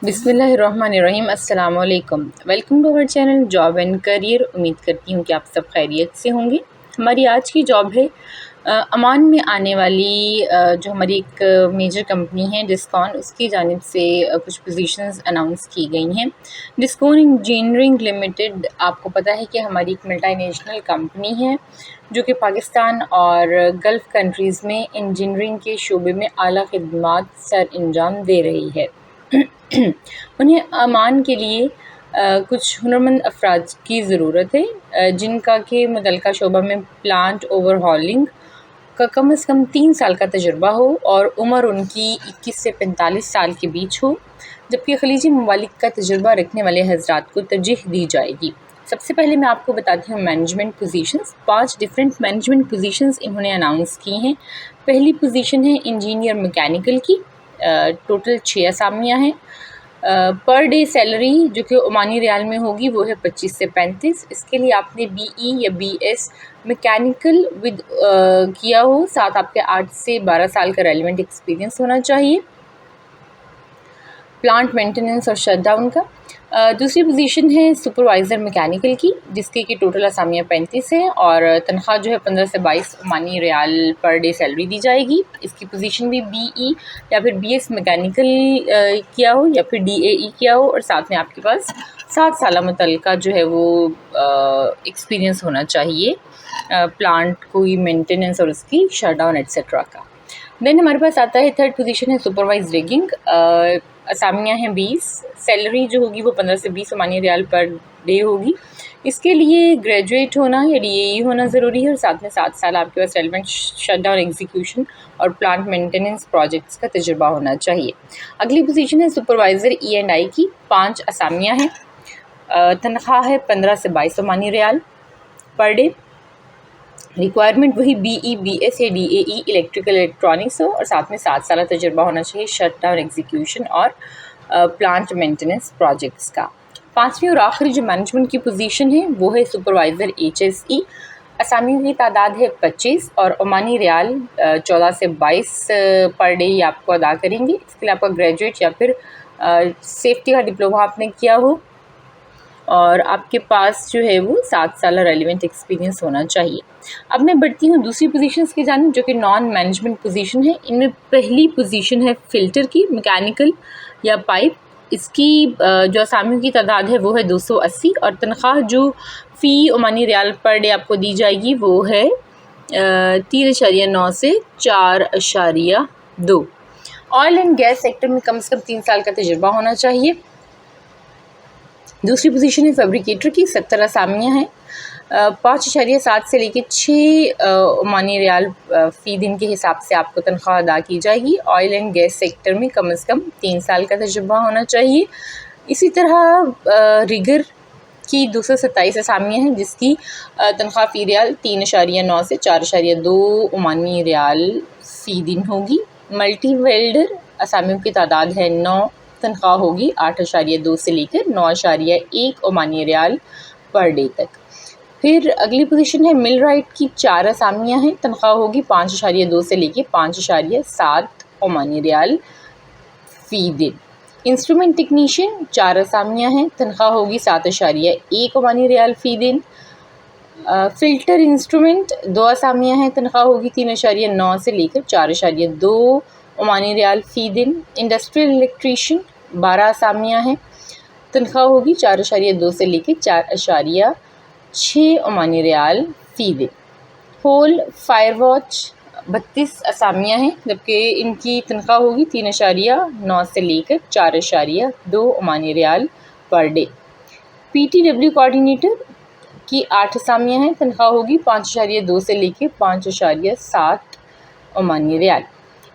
بسم اللہ الرحمن الرحیم۔ السلام علیکم، welcome to our channel job and career. امید کرتی ہوں کہ آپ سب خیریت سے ہوں گے۔ ہماری آج کی جاب ہے عمان میں آنے والی جو ہماری ایک میجر کمپنی ہے ڈسکون، اس کی جانب سے کچھ پوزیشنز اناؤنس کی گئی ہیں۔ ڈسکون انجینئرنگ لمیٹڈ آپ کو پتہ ہے کہ ہماری ایک ملٹی نیشنل کمپنی ہے جو کہ پاکستان اور گلف کنٹریز میں انجینئرنگ کے شعبے میں اعلیٰ خدمات سر انجام دے رہی ہے۔ انہیں عمان کے لیے کچھ ہنرمند افراد کی ضرورت ہے جن کا کہ متعلقہ شعبہ میں پلانٹ اوور ہالنگ کا کم از کم 3 سال کا تجربہ ہو اور عمر ان کی 21 سے 45 سال کے بیچ ہو، جبکہ خلیجی ممالک کا تجربہ رکھنے والے حضرات کو ترجیح دی جائے گی۔ سب سے پہلے میں آپ کو بتاتی ہوں management positions. 5 different management positions انہوں نے اناؤنس کی ہیں۔ پہلی پوزیشن ہے انجینئر میکینیکل کی، ٹوٹل 6 اسامیاں ہیں۔ پر ڈے سیلری جو کہ عمانی ریال میں ہوگی وہ ہے 25 سے 35۔ اس کے لیے آپ نے بی ای یا بی ایس میکینیکل ود کیا ہو، ساتھ آپ کے 8 سے 12 سال کا ریلیونٹ ایکسپیرینس ہونا چاہیے پلانٹ مینٹیننس اور شٹ ڈاؤن کا۔ دوسری پوزیشن ہے سپروائزر میکینیکل کی، جس کی کہ ٹوٹل اسامیاں 35 ہیں اور تنخواہ جو ہے 15 سے 22 عمانی ریال پر ڈے سیلری دی جائے گی۔ اس کی پوزیشن بھی بی ای یا پھر بی ایس میکینیکل کیا ہو یا پھر ڈی اے ای کیا ہو، اور ساتھ میں آپ کے پاس 7 سالہ متعلقہ جو ہے وہ ایکسپیرینس ہونا چاہیے پلانٹ کوئی مینٹیننس اور اس کی شٹ ڈاؤن ایٹسٹرا کا۔ دین ہمارے پاس آتا ہے تھرڈ پوزیشن ہے سپروائز ریگنگ، اسامیاں ہیں 20، سیلری جو ہوگی وہ 15 سے 20 عمانی ریال پر ڈے ہوگی۔ اس کے لیے گریجویٹ ہونا یا ڈی اے ای ہونا ضروری ہے، اور ساتھ میں 7 سال آپ کے پاس ریلیونٹ شٹ ڈاؤن ایگزیکیوشن اور پلانٹ مینٹیننس پروجیکٹس کا تجربہ ہونا چاہیے۔ اگلی پوزیشن ہے سپروائزر ای اینڈ آئی کی، 5 اسامیاں ہیں، تنخواہ ہے 15 سے 22 عمانی ریال پر ڈے۔ ریکوائرمنٹ وہی بی ای بی ایس یا D A E electrical electronics ہو، اور ساتھ میں 7 سالہ تجربہ ہونا چاہیے شٹ ڈاؤن ایگزیکیوشن اور پلانٹ مینٹیننس پروجیکٹس کا۔ 5ویں اور آخری جو مینجمنٹ کی پوزیشن ہے وہ ہے سپروائزر ایچ ایس ای، اسامیوں کی تعداد ہے 25 اور عمانی ریال 14 سے 22 پر ڈے یہ آپ کو ادا کریں گے۔ اس کے لیے آپ کا گریجویٹ یا پھر سیفٹی کا ڈپلومہ آپ نے کیا ہو اور آپ کے پاس جو ہے وہ 7 سالہ ریلیونٹ ایکسپیرینس ہونا چاہیے۔ اب میں بڑھتی ہوں دوسری پوزیشنز کی جانب جو کہ نان مینجمنٹ پوزیشن ہے۔ ان میں پہلی پوزیشن ہے فلٹر کی، میکینیکل یا پائپ۔ اس کی جو اسامیوں کی تعداد ہے وہ ہے 280 اور تنخواہ جو فی عمانی ریال پر ڈے آپ کو دی جائے گی وہ ہے 3.9 سے 4.2۔ آئل اینڈ گیس سیکٹر میں کم سے کم 3 سال کا تجربہ ہونا چاہیے۔ دوسری پوزیشن ہے فیبریکیٹر کی، 70 اسامیاں ہیں، 5.7 سے لے کے 6 عمانی ریال فی دن کے حساب سے آپ کو تنخواہ ادا کی جائے گی۔ آئل اینڈ گیس سیکٹر میں کم از کم 3 سال کا تجربہ ہونا چاہیے۔ اسی طرح ریگر کی 227 اسامیاں ہیں، جس کی تنخواہ فی ریال 3.9 سے 4.2 عمانی ریال فی دن ہوگی۔ ملٹی ویلڈر اسامیوں کی تعداد ہے 9، تنخواہ ہوگی 8.2 سے لے کر 9.1 عمانی ریال پر ڈے تک۔ پھر اگلی پوزیشن ہے مل رائٹ کی، 4 اسامیاں ہیں، تنخواہ ہوگی 5.2 سے لے کے 5.7 عمانی ریال فی دن۔ انسٹرومنٹ ٹیکنیشین 4 اسامیاں ہیں، تنخواہ ہوگی 7.1 عمانی ریال فی دن۔ فلٹر انسٹرومنٹ 2 اسامیاں ہیں، تنخواہ ہوگی 3.9 سے لے کر 4.2 عمانی ریال فی دن۔ انڈسٹریل الیکٹریشین 12 اسامیاں ہیں، تنخواہ ہوگی 4.2 سے لے کے 4.6 عمانی ریال فی دن۔ ہول فائر واچ 32 اسامیاں ہیں، جبکہ ان کی تنخواہ ہوگی 3.9 سے لے کر 4.2 عمانی ریال per day. P T W coordinator کی 8 اسامیاں ہیں، تنخواہ ہوگی 5.2 سے لے کے 5.7 عمانی ریال۔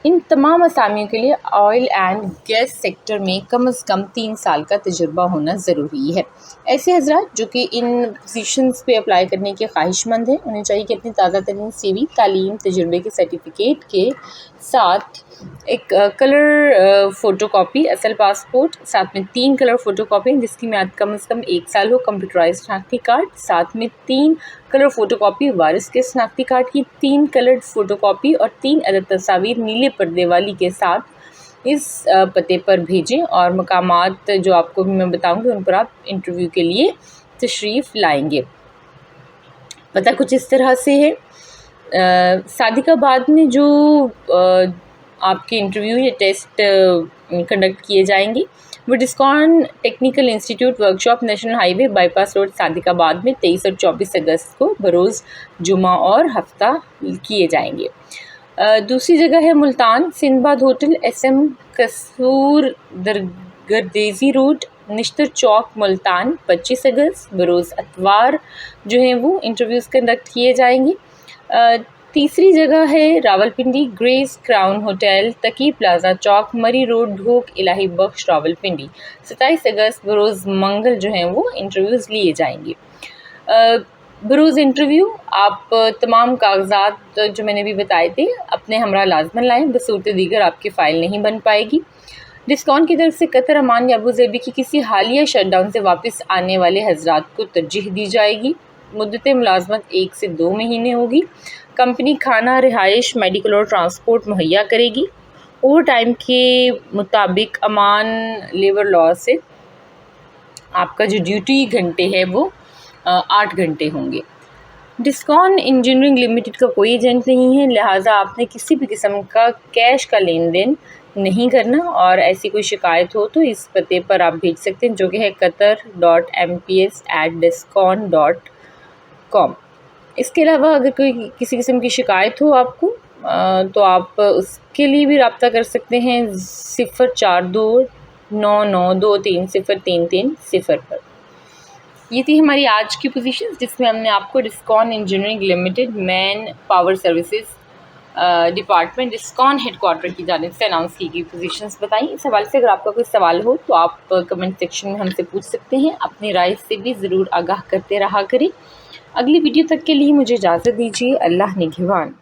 ان تمام اسامیوں کے لیے آئل اینڈ گیس سیکٹر میں کم از کم 3 سال کا تجربہ ہونا ضروری ہے۔ ایسے حضرات جو کہ ان پوزیشنز پہ اپلائی کرنے کے خواہش مند ہیں، انہیں چاہیے کہ اپنی تازہ ترین سی وی، تعلیم، تجربے کے سرٹیفکیٹ کے ساتھ ایک کلر فوٹو کاپی، اصل پاسپورٹ، ساتھ میں 3 کلر فوٹو کاپی جس کی میعاد کم از کم 1 سال ہو، کمپیوٹرائز شناختی کارڈ، ساتھ میں 3 کلر فوٹو کاپی وارث کے شناختی کارڈ کی، 3 کلرڈ فوٹو کاپی اور 3 عدد تصاویر نیلے پردے والی کے ساتھ اس پتے پر بھیجیں، اور مقامات جو آپ کو بھی میں بتاؤں گی ان پر آپ انٹرویو کے لیے تشریف لائیں گے۔ پتہ کچھ اس طرح سے ہے۔ صادق آباد میں جو آپ کے انٹرویو یا ٹیسٹ کنڈکٹ کیے جائیں گے وہ Descon technical institute workshop national highway bypass road Sadiqabad میں 23 اور 24 اگست کو بروز جمعہ اور ہفتہ کیے جائیں گے۔ دوسری جگہ ہے ملتان، سندھ باد ہوٹل، ایس ایم قصور درگردیزی روڈ، نشتر چوک، ملتان، 25 اگست بروز اتوار جو ہیں وہ انٹرویوز کنڈکٹ کیے جائیں گے۔ تیسری جگہ ہے Rawalpindi, grace crown hotel, Taqi plaza چوک، مری روڈ، ڈھوک الہی بخش، راولپنڈی، 27 اگست بروز منگل جو ہیں وہ انٹرویوز لیے جائیں گے۔ بروز انٹرویو آپ تمام کاغذات جو میں نے بھی بتائے تھے اپنے ہمراہ لازماً لائیں، بصورت دیگر آپ کی فائل نہیں بن پائے گی۔ ڈسکون کی طرف سے قطر، عمان یا ابوظہبی کی کسی حالیہ شٹ ڈاؤن سے واپس آنے والے حضرات کو ترجیح دی جائے گی۔ مدت ملازمت 1 سے 2 مہینے ہوگی۔ کمپنی کھانا، رہائش، میڈیکل اور ٹرانسپورٹ مہیا کرے گی۔ اوور ٹائم کے مطابق عمان لیبر لاء سے آپ کا جو ڈیوٹی گھنٹے ہے وہ 8 گھنٹے ہوں گے۔ ڈسکون انجینئرنگ لمیٹڈ کا کوئی ایجنٹ نہیں ہے، لہٰذا آپ نے کسی بھی قسم کا کیش کا لین دین نہیں کرنا، اور ایسی کوئی شکایت ہو تو اس پتے پر آپ بھیج سکتے ہیں جو کہ ہے qatar.mps@discon.com۔ اس کے علاوہ اگر کوئی کسی قسم کی شکایت ہو آپ کو تو آپ اس کے لیے بھی رابطہ کر سکتے ہیں 0429923033 پر۔ یہ تھی ہماری آج کی پوزیشنز جس میں ہم نے آپ کو Descon engineering limited manpower services department Descon headquarter کی جانب سے اناؤنس کی گئی پوزیشنز بتائیں۔ اس حوالے سے اگر آپ کا کوئی سوال ہو تو آپ کمنٹ سیکشن میں ہم سے پوچھ سکتے ہیں، اپنی رائے سے بھی ضرور آگاہ کرتے رہا کریں۔ اگلی ویڈیو تک کے لیے مجھے اجازت دیجیے، اللہ نگہبان۔